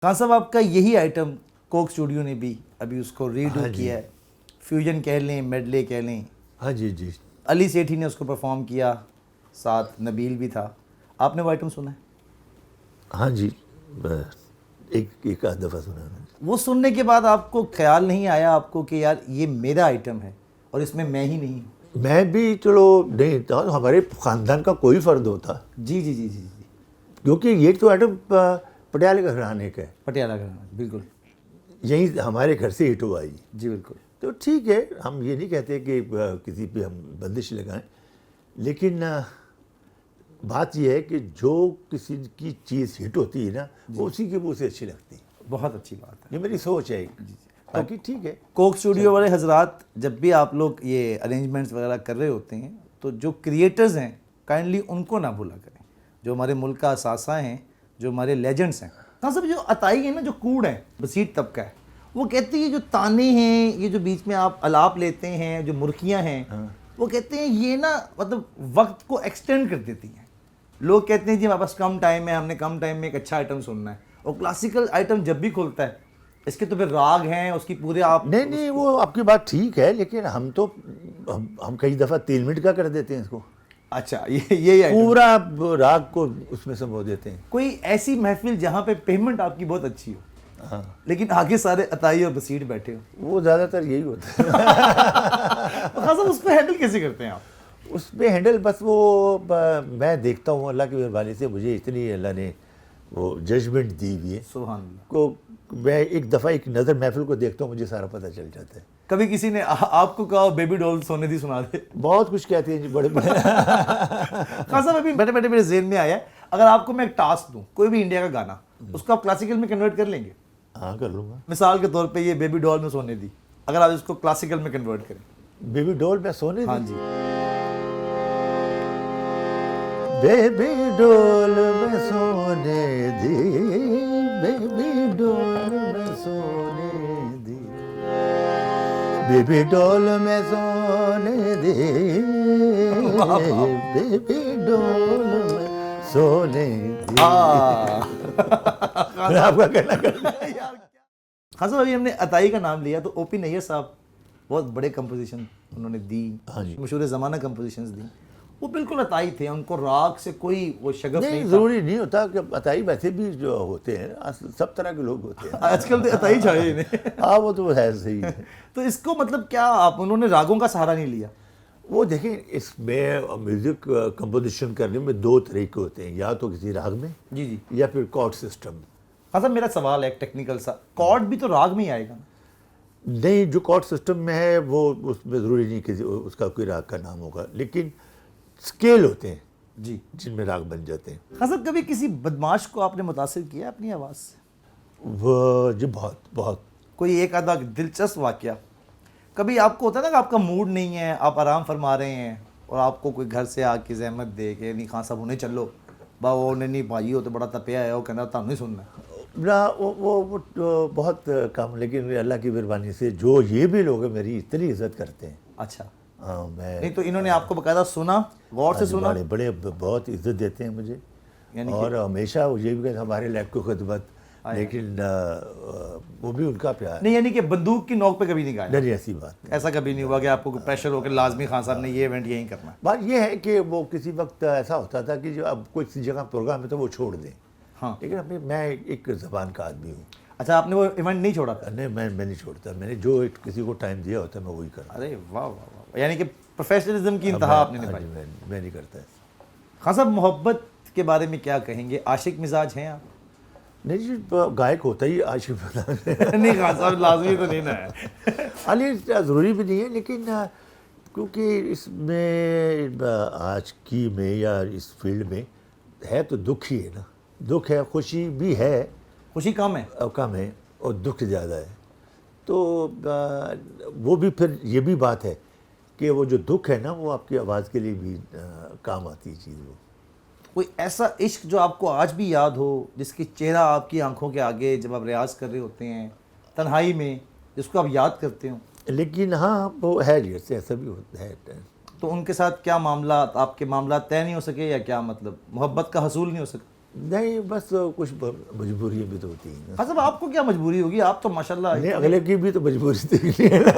خان صاحب آپ کا یہی آئٹم کوک اسٹوڈیو نے بھی ابھی اس کو ریڈو کیا ہے، فیوژن کہہ لیں، میڈلے کہہ لیں. ہاں جی جی. علی سیٹھی نے اس کو پرفارم کیا، ساتھ نبیل بھی تھا. آپ نے وہ آئٹم سنا ہے؟ ہاں جی، ایک آدھ دفعہ سنا میں. وہ سننے کے بعد آپ کو خیال نہیں آیا آپ کو کہ یار یہ میرا آئٹم ہے اور اس میں میں ہی نہیں ہوں؟ میں بھی چلو نہیں تھا، ہمارے خاندان کا کوئی فرد ہوتا. جی جی جی جی جی. کیونکہ یہ تو آئٹم پٹیالہ کا گھرانے کا ہے. پٹیالہ گھرانے، بالکل. یہیں ہمارے گھر سے ہٹ ہوا. جی بالکل. تو ٹھیک ہے، ہم یہ نہیں کہتے کہ کسی پہ ہم بندش لگائیں، لیکن بات یہ ہے کہ جو کسی کی چیز ہٹ ہوتی ہے نا وہ اسی کے منہ سے اچھی لگتی ہے. بہت اچھی بات ہے. یہ میری سوچ ہے. باقی ٹھیک ہے. کوک اسٹوڈیو والے حضرات جب بھی آپ لوگ یہ ارینجمنٹس وغیرہ کر رہے ہوتے ہیں تو جو کریٹرز ہیں کائنڈلی ان کو نہ بھولا کریں، جو ہمارے ملک کا اثاثہ ہیں، جو ہمارے لیجنڈس ہیں. ہاں سب جو عطائی ہیں نا، جو کوڑ ہے، بسیط طبقہ ہے، وہ کہتے ہیں یہ جو تانے ہیں، یہ جو بیچ میں آپ الاپ لیتے ہیں، جو مرخیاں ہیں، وہ کہتے ہیں یہ نا مطلب وقت کو ایکسٹینڈ کر دیتی ہیں. لوگ کہتے ہیں جی ہمارے پاس کم ٹائم ہے، ہم نے کم ٹائم میں ایک اچھا آئٹم سننا ہے. اور کلاسیکل آئٹم جب بھی کھولتا ہے اس کے تو پھر راگ ہیں، اس کی پورے آپ نہیں وہ آپ کی بات ٹھیک ہے، لیکن ہم کئی دفعہ 3 منٹ کا کر دیتے ہیں اس کو. اچھا یہ پورا راگ کو اس میں سمو دیتے ہیں. کوئی ایسی محفل جہاں پہ پیمنٹ آپ کی بہت اچھی ہو ہاں، لیکن آگے سارے عطائی اور بسیٹ بیٹھے ہو، وہ زیادہ تر یہی ہوتا ہے. خاصا اس پہ ہینڈل کیسے کرتے ہیں آپ؟ اس پہ ہینڈل بس وہ میں دیکھتا ہوں اللہ کی مہربانی سے مجھے اتنی اللہ نے وہ ججمنٹ دی ہوئی ہے سبحان اللہ. کو میں ایک دفعہ ایک نظر محفل کو دیکھتا ہوں، مجھے سارا پتہ چل جاتا ہے. کبھی کسی نے آپ کو کہا بیبی ڈول سونے دی سنا دے؟ بہت کچھ کہتے ہیں جی بڑے بڑے. خاصا ابھی بیٹھے بیٹھے میرے ذہن میں آیا ہے، اگر آپ کو میں ایک ٹاسک دوں کوئی بھی انڈیا کا گانا، اس کو آپ کلاسیکل میں کنورٹ کر لیں گے؟ ہاں کر لوں گا. مثال کے طور پہ یہ بیبی ڈول میں سونے دی، اگر آپ اس کو کلاسیکل میں کنورٹ کریں. بیبی ڈول میں سونے دی. ہاں جی. بیبی ڈول میں سونے دی، بیبی ڈول میں سونے دی، بیبی ڈول میں سونے دی، بیبی ڈول میں سونے دی. آپ کا کہنا کرنا. خاصا ابھی ہم نے عطائی کا نام لیا تو او پی نیر صاحب بہت بڑے کمپوزیشن انہوں نے دی، مشہور زمانہ کمپوزیشنز دی. وہ بالکل عطائی تھے، ان کو راگ سے کوئی وہ شگف نہیں تھا. ضروری نہیں ہوتا کہ عطائی ویسے بھی جو ہوتے ہیں سب طرح کے لوگ ہوتے ہیں. آج کل تو عطائی چھائے انہیں. ہاں وہ تو ہے صحیح ہے. تو اس کو مطلب کیا آپ انہوں نے راگوں کا سہارا نہیں لیا؟ وہ دیکھیں اس میں میوزک کمپوزیشن کرنے میں 2 طریقے ہوتے ہیں، یا تو کسی راگ میں جی جی، یا پھر کارڈ سسٹم. ہاں صاحب میرا سوال ہے ایک ٹیکنیکل سا، کارڈ بھی تو راگ میں ہی آئے گا؟ نہیں، جو کارڈ سسٹم میں ہے وہ اس میں ضروری نہیں کہ اس کا کوئی راگ کا نام ہوگا، لیکن اسکیل ہوتے ہیں جی جن میں راگ بن جاتے ہیں. خاص صاحب کبھی کسی بدماش کو آپ نے متاثر کیا اپنی آواز سے؟ وہ جی بہت بہت. کوئی ایک آدھا دلچسپ واقعہ کبھی آپ کو ہوتا ہے نا کہ آپ کا موڈ نہیں ہے، آپ آرام فرما رہے ہیں اور آپ کو کوئی گھر سے آ کے زحمت دے کہ نہیں خان صاحب انہیں چلو با وہ نہیں بھائی ہو تو بڑا تپیا ہے، وہ کہنا تھا نہیں سننا؟ نہ وہ بہت کم، لیکن اللہ کی مہربانی سے جو یہ بھی لوگ ہیں میری اتنی عزت کرتے ہیں. اچھا. ہاں میں نہیں تو انہوں نے آپ کو باقاعدہ سنا، غور سے سنا؟ بڑے بہت عزت دیتے ہیں مجھے، اور ہمیشہ وہ یہ بھی کہتے ہیں ہمارے لائق کو خدمت، لیکن وہ بھی ان کا پیار. نہیں یعنی کہ بندوق کی نوک پہ کبھی نہیں گایا؟ نہیں ایسی بات نہیں. ایسا کبھی نہیں ہوا کہ آپ کو پریشر ہو کہ لازمی خان صاحب نے یہ ایونٹ یہیں کرنا؟ بات یہ ہے کہ وہ کسی وقت ایسا ہوتا تھا کہ جو اب کوئی جگہ پروگرام ہے تو وہ چھوڑ دیں. ہاں لیکن میں ایک زبان کا آدمی ہوں. اچھا آپ نے وہ ایونٹ نہیں چھوڑا تھا؟ نہیں میں نہیں چھوڑتا، میں نے جو کسی کو ٹائم دیا ہوتا ہے میں وہی کرتا. ارے واہ واہ واہ، یعنی کہ پروفیشنلزم کی انتہا آپ نے نبھائی. میں نہیں کرتا. خان صاحب محبت کے بارے میں کیا کہیں گے؟ عاشق مزاج ہیں آپ؟ نہیں جی، گائک ہوتا ہی عاشق نہیں خان صاحب لازمی تو نہیں نا ہے. علی ضروری بھی نہیں ہے، لیکن کیونکہ اس میں آج کی میں یا اس فیلڈ میں ہے تو دکھ ہی ہے نا. دکھ ہے، خوشی بھی ہے. خوشی کم ہے؟ کم ہے، اور دکھ زیادہ ہے. تو وہ بھی پھر یہ بھی بات ہے کہ وہ جو دکھ ہے نا وہ آپ کی آواز کے لیے بھی کام آتی ہے چیز. وہ کوئی ایسا عشق جو آپ کو آج بھی یاد ہو، جس کی چہرہ آپ کی آنکھوں کے آگے جب آپ ریاض کر رہے ہوتے ہیں تنہائی میں، جس کو آپ یاد کرتے ہوں؟ لیکن ہاں وہ ہے جیسے ایسا بھی ہوتا ہے. تو ان کے ساتھ کیا معاملات، آپ کے معاملات طے نہیں ہو سکے یا کیا مطلب محبت کا حصول نہیں ہو سکا؟ نہیں بس کچھ مجبوریاں بھی تو ہوتی ہیں نا. خان صاحب آپ کو کیا مجبوری ہوگی؟ آپ تو ماشاءاللہ نہیں اگلے کی بھی تو مجبوری دیکھنی ہے نا.